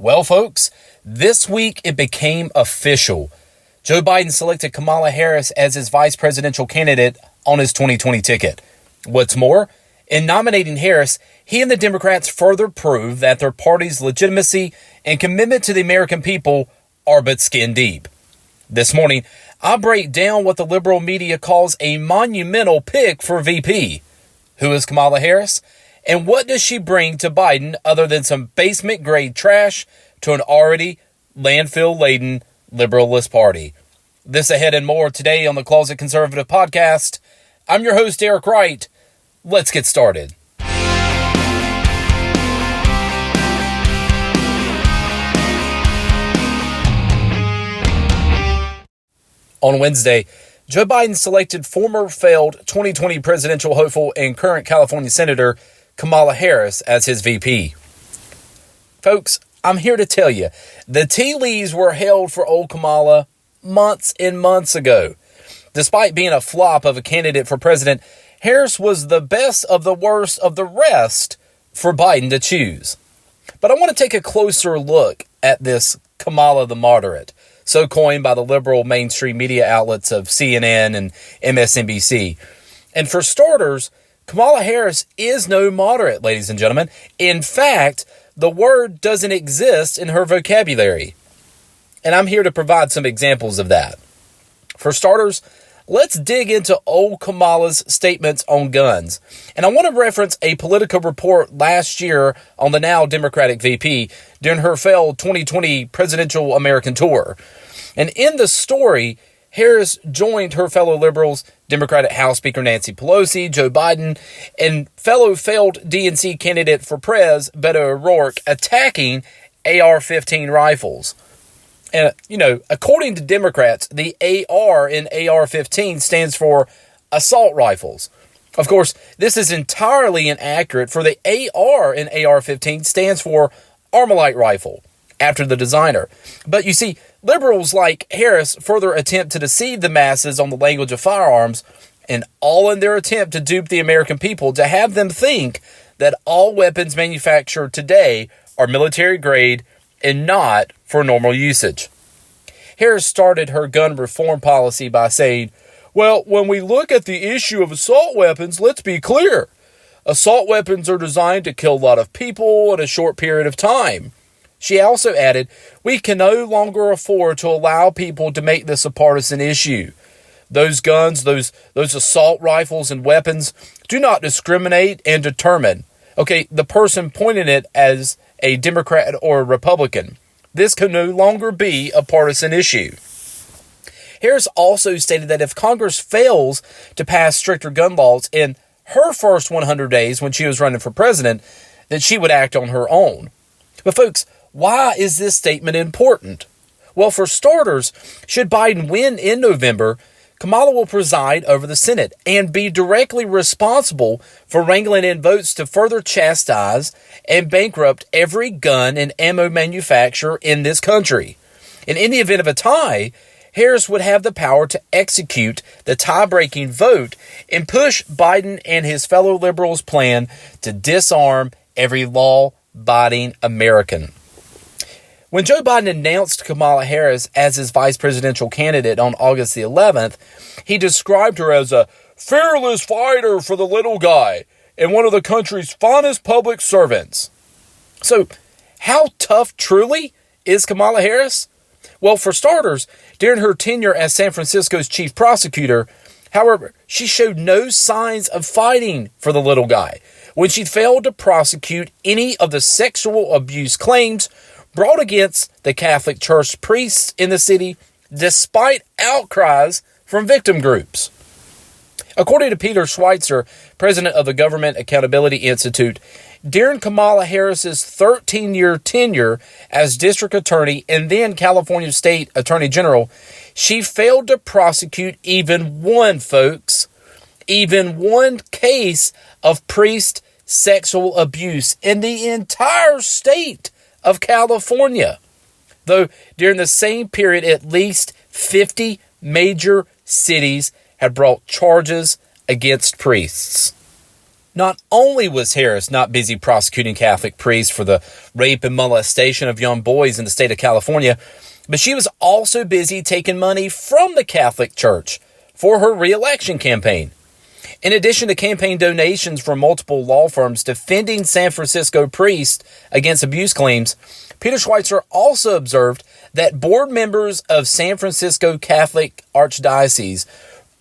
Well, folks, this week it became official. Joe Biden selected Kamala Harris as his vice presidential candidate on his 2020 ticket. What's more, in nominating Harris, he and the Democrats further prove that their party's legitimacy and commitment to the American people are but skin deep. This morning, I'll break down what the liberal media calls a monumental pick for VP. Who is Kamala Harris? And what does she bring to Biden other than some basement-grade trash to an already landfill-laden liberalist party? This ahead and more today on the Closet Conservative Podcast. I'm your host, Eric Wright. Let's get started. On Wednesday, Joe Biden selected former failed 2020 presidential hopeful and current California Senator Kamala Harris as his VP. Folks, I'm here to tell you, the tea leaves were held for old Kamala months and months ago. Despite being a flop of a candidate for president, Harris was the best of the worst of the rest for Biden to choose. But I want to take a closer look at this Kamala the Moderate, so coined by the liberal mainstream media outlets of CNN and MSNBC. And for starters, Kamala Harris is no moderate, ladies and gentlemen. In fact, the word doesn't exist in her vocabulary. And I'm here to provide some examples of that. For starters, let's dig into old Kamala's statements on guns. And I want to reference a Politico report last year on the now Democratic V.P. during her failed 2020 presidential American tour. And in the story, Harris joined her fellow liberals, Democratic House Speaker Nancy Pelosi, Joe Biden, and fellow failed DNC candidate for Prez, Beto O'Rourke, attacking AR-15 rifles. And, according to Democrats, the AR in AR-15 stands for assault rifles. Of course, this is entirely inaccurate, for the AR in AR-15 stands for Armalite rifle, after the designer. But you see, liberals like Harris further attempt to deceive the masses on the language of firearms, and all in their attempt to dupe the American people to have them think that all weapons manufactured today are military grade and not for normal usage. Harris started her gun reform policy by saying, well, when we look at the issue of assault weapons, let's be clear. Assault weapons are designed to kill a lot of people in a short period of time. She also added, we can no longer afford to allow people to make this a partisan issue. Those guns, those assault rifles and weapons do not discriminate and determine, the person pointing it as a Democrat or a Republican. This can no longer be a partisan issue. Harris also stated that if Congress fails to pass stricter gun laws in her first 100 days when she was running for president, that she would act on her own. But folks, why is this statement important? Well, for starters, should Biden win in November, Kamala will preside over the Senate and be directly responsible for wrangling in votes to further chastise and bankrupt every gun and ammo manufacturer in this country. And in the event of a tie, Harris would have the power to execute the tie-breaking vote and push Biden and his fellow liberals' plan to disarm every law-abiding American. When Joe Biden announced Kamala Harris as his vice presidential candidate on August the 11th, he described her as a fearless fighter for the little guy and one of the country's finest public servants. So, how tough truly is Kamala Harris? Well, for starters, during her tenure as San Francisco's chief prosecutor, however, she showed no signs of fighting for the little guy when she failed to prosecute any of the sexual abuse claims brought against the Catholic Church priests in the city, despite outcries from victim groups. According to Peter Schweitzer, president of the Government Accountability Institute, during Kamala Harris's 13-year tenure as district attorney and then California State Attorney General, she failed to prosecute even one case of priest sexual abuse in the entire state of California. Though during the same period, at least 50 major cities had brought charges against priests. Not only was Harris not busy prosecuting Catholic priests for the rape and molestation of young boys in the state of California, but she was also busy taking money from the Catholic Church for her re-election campaign. In addition to campaign donations from multiple law firms defending San Francisco priests against abuse claims, Peter Schweitzer also observed that board members of San Francisco Catholic Archdiocese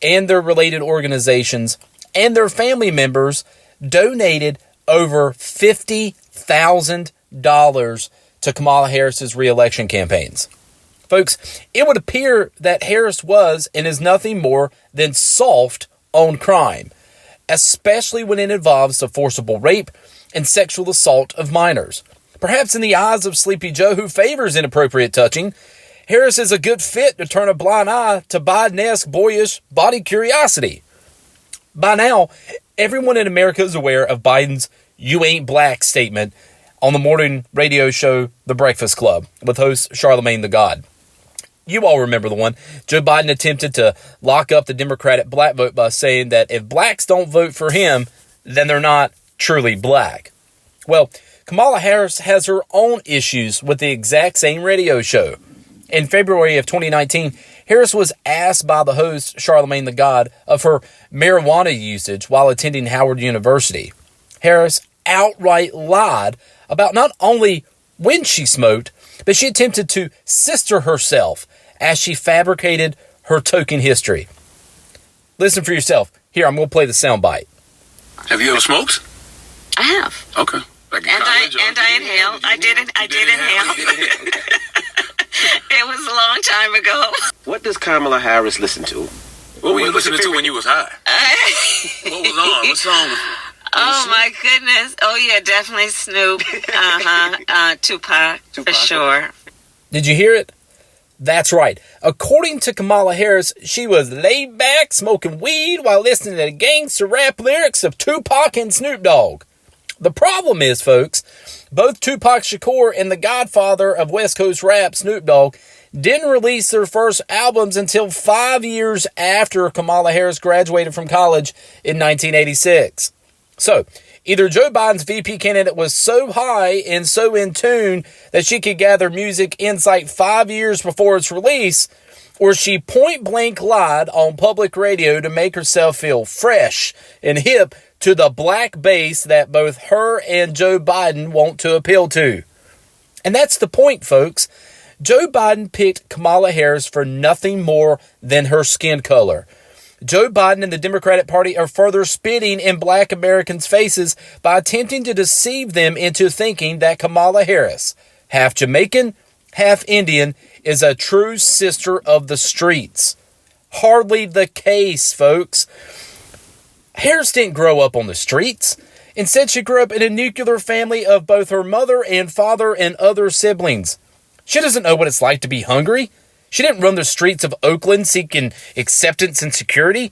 and their related organizations and their family members donated over $50,000 to Kamala Harris's re-election campaigns. Folks, it would appear that Harris was and is nothing more than soft on crime, especially when it involves the forcible rape and sexual assault of minors. Perhaps in the eyes of Sleepy Joe, who favors inappropriate touching, Harris is a good fit to turn a blind eye to Biden-esque boyish body curiosity. By now, everyone in America is aware of Biden's "you ain't black" statement on the morning radio show The Breakfast Club with host Charlamagne the God. You all remember the one. Joe Biden attempted to lock up the Democratic black vote by saying that if blacks don't vote for him, then they're not truly black. Well, Kamala Harris has her own issues with the exact same radio show. In February of 2019, Harris was asked by the host, Charlamagne the God, of her marijuana usage while attending Howard University. Harris outright lied about not only when she smoked, but she attempted to sister herself as she fabricated her token history. Listen for yourself. Here, I'm going to play the soundbite. Have you ever smoked? I have. Okay. Like I inhaled. I did inhale. It was a long time ago. What does Kamala Harris listen to? What were you listening to when you was high? What was on? What song was it? Oh, my goodness. Oh, yeah, definitely Snoop. Tupac, for sure. Did you hear it? That's right. According to Kamala Harris, she was laid back, smoking weed while listening to the gangster rap lyrics of Tupac and Snoop Dogg. The problem is, folks, both Tupac Shakur and the godfather of West Coast rap, Snoop Dogg, didn't release their first albums until 5 years after Kamala Harris graduated from college in 1986. So, either Joe Biden's VP candidate was so high and so in tune that she could gather music insight 5 years before its release, or she point-blank lied on public radio to make herself feel fresh and hip to the black base that both her and Joe Biden want to appeal to. And that's the point, folks. Joe Biden picked Kamala Harris for nothing more than her skin color. Joe Biden and the Democratic Party are further spitting in black Americans' faces by attempting to deceive them into thinking that Kamala Harris, half Jamaican, half Indian, is a true sister of the streets. Hardly the case, folks. Harris didn't grow up on the streets. Instead, she grew up in a nuclear family of both her mother and father and other siblings. She doesn't know what it's like to be hungry. She didn't run the streets of Oakland seeking acceptance and security.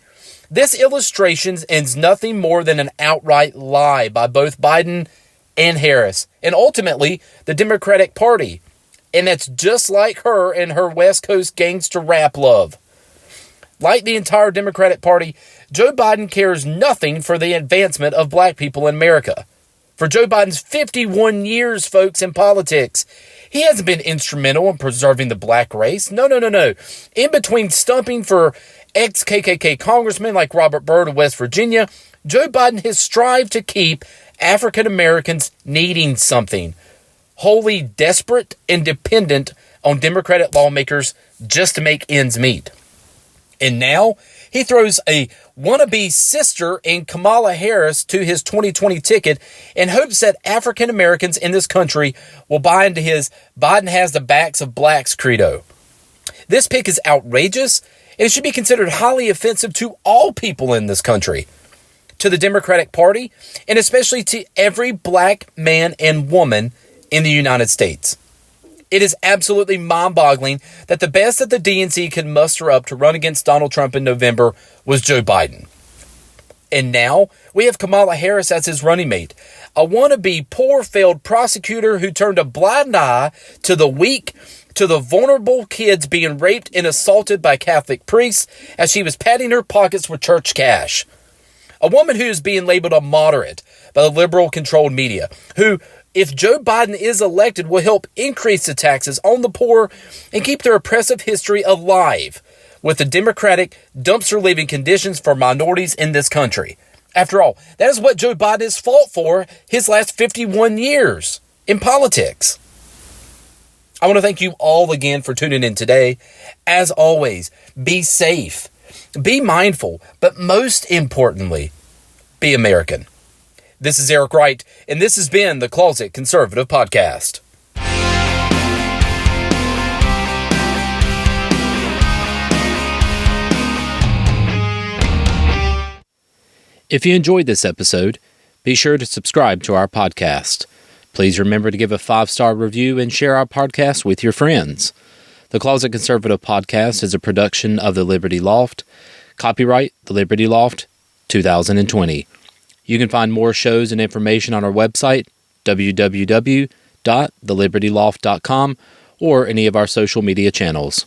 This illustration is nothing more than an outright lie by both Biden and Harris, and ultimately the Democratic Party. And that's just like her and her West Coast gangster rap love. Like the entire Democratic Party, Joe Biden cares nothing for the advancement of black people in America. For Joe Biden's 51 years, folks, in politics, he hasn't been instrumental in preserving the black race. No. In between stumping for ex-KKK congressmen like Robert Byrd of West Virginia, Joe Biden has strived to keep African Americans needing something, wholly desperate and dependent on Democratic lawmakers just to make ends meet. And now he throws a wannabe sister in Kamala Harris to his 2020 ticket in hopes that African Americans in this country will buy into his "Biden has the backs of blacks" credo. This pick is outrageous, and it should be considered highly offensive to all people in this country, to the Democratic Party, and especially to every black man and woman in the United States. It is absolutely mind-boggling that the best that the DNC could muster up to run against Donald Trump in November was Joe Biden. And now we have Kamala Harris as his running mate, a wannabe poor failed prosecutor who turned a blind eye to the weak, to the vulnerable kids being raped and assaulted by Catholic priests as she was padding her pockets with church cash. A woman who is being labeled a moderate by the liberal-controlled media, who, if Joe Biden is elected, will help increase the taxes on the poor and keep their oppressive history alive with the Democratic dumpster-leaving conditions for minorities in this country. After all, that is what Joe Biden has fought for his last 51 years in politics. I want to thank you all again for tuning in today. As always, be safe, be mindful, but most importantly, be American. This is Eric Wright, and this has been the Closet Conservative Podcast. If you enjoyed this episode, be sure to subscribe to our podcast. Please remember to give a 5-star review and share our podcast with your friends. The Closet Conservative Podcast is a production of The Liberty Loft. Copyright The Liberty Loft 2020. You can find more shows and information on our website, www.thelibertyloft.com, or any of our social media channels.